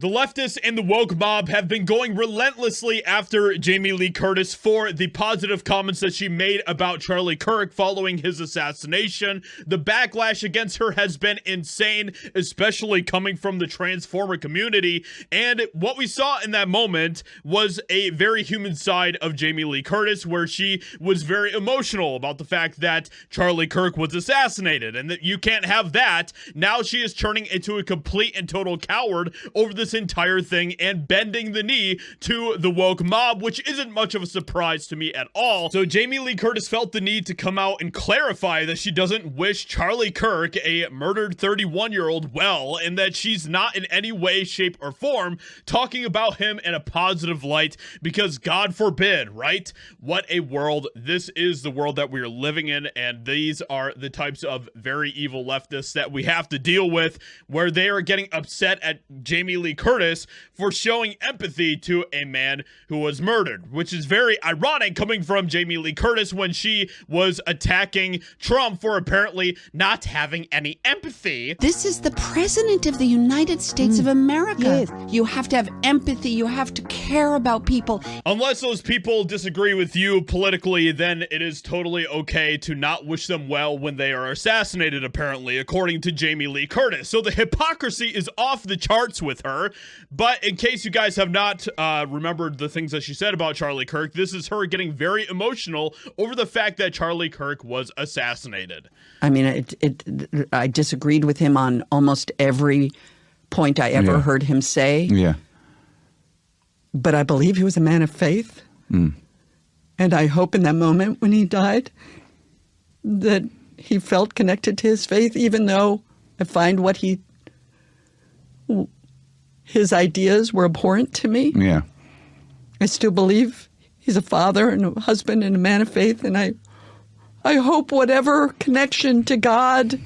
The leftists and the woke mob have been going relentlessly after Jamie Lee Curtis for the positive comments that she made about Charlie Kirk following his assassination. The backlash against her has been insane, especially coming from the Transformer community. And what we saw in that moment was a very human side of Jamie Lee Curtis, where she was very emotional about the fact that Charlie Kirk was assassinated and that you can't have that. Now she is turning into a complete and total coward over this entire thing and bending the knee to the woke mob, which isn't much of a surprise to me at all. So Jamie Lee Curtis felt the need to come out and clarify that she doesn't wish Charlie Kirk, a murdered 31-year-old, well, and that she's not in any way, shape, or form talking about him in a positive light, because God forbid, right? What a world. This is the world that we are living in, and these are the types of very evil leftists that we have to deal with, where they are getting upset at Jamie Lee Curtis for showing empathy to a man who was murdered, which is very ironic coming from Jamie Lee Curtis when she was attacking Trump for apparently not having any empathy. This is the president of the United States of America. Yes. You have to have empathy. You have to care about people. Unless those people disagree with you politically, then it is totally okay to not wish them well when they are assassinated, apparently, according to Jamie Lee Curtis. So the hypocrisy is off the charts with her. But in case you guys have not remembered the things that she said about Charlie Kirk, this is her getting very emotional over the fact that Charlie Kirk was assassinated. I mean, I disagreed with him on almost every point I ever heard him say. Yeah. But I believe he was a man of faith. And I hope in that moment when he died that he felt connected to his faith, even though I find his ideas were abhorrent to me. Yeah. I still believe he's a father and a husband and a man of faith. And I hope whatever connection to God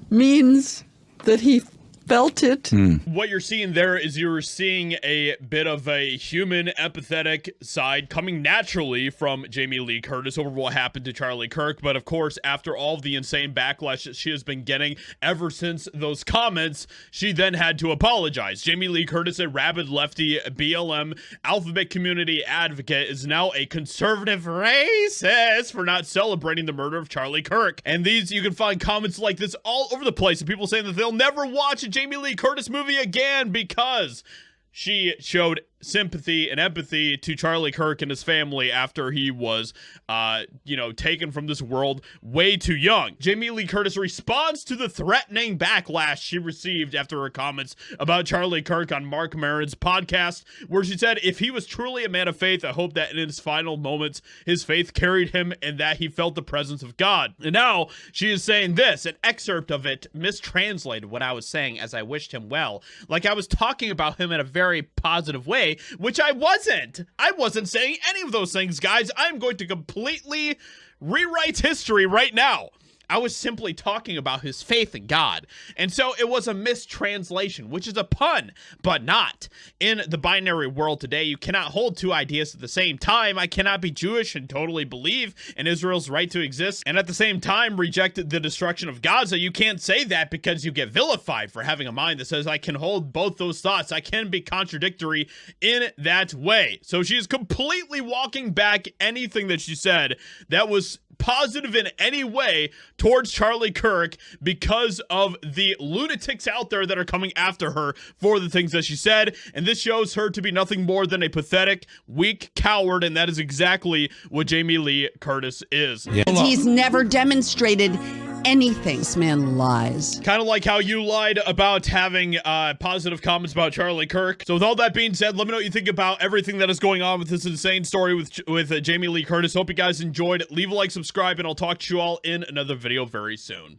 means that he felt it. What you're seeing there is you're seeing a bit of a human empathetic side coming naturally from Jamie Lee Curtis over what happened to Charlie Kirk. But of course, after all of the insane backlash that she has been getting ever since those comments, she then had to apologize. Jamie Lee Curtis, a rabid lefty BLM alphabet community advocate, is now a conservative racist for not celebrating the murder of Charlie Kirk. And you can find comments like this all over the place, and people saying that they'll never watch a Jamie Lee Curtis movie again because she showed sympathy and empathy to Charlie Kirk and his family after he was, taken from this world way too young. Jamie Lee Curtis responds to the threatening backlash she received after her comments about Charlie Kirk on Mark Maron's podcast, where she said, if he was truly a man of faith, I hope that in his final moments, his faith carried him and that he felt the presence of God. And now she is saying this, an excerpt of it mistranslated what I was saying as I wished him well. Like I was talking about him in a very positive way, which I wasn't. I wasn't saying any of those things, guys. I'm going to completely rewrite history right now. I was simply talking about his faith in God. And so it was a mistranslation, which is a pun, but not. In the binary world today, you cannot hold two ideas at the same time. I cannot be Jewish and totally believe in Israel's right to exist, and at the same time reject the destruction of Gaza. You can't say that because you get vilified for having a mind that says I can hold both those thoughts. I can be contradictory in that way. So she's completely walking back anything that she said that was positive in any way towards Charlie Kirk because of the lunatics out there that are coming after her for the things that she said. And this shows her to be nothing more than a pathetic, weak coward. And that is exactly what Jamie Lee Curtis is. Yeah. He's never demonstrated anything. This man lies. Kind of like how you lied about having positive comments about Charlie Kirk. So with all that being said, let me know what you think about everything that is going on with this insane story with Jamie Lee Curtis. Hope you guys enjoyed. Leave a like, subscribe, and I'll talk to you all in another video very soon.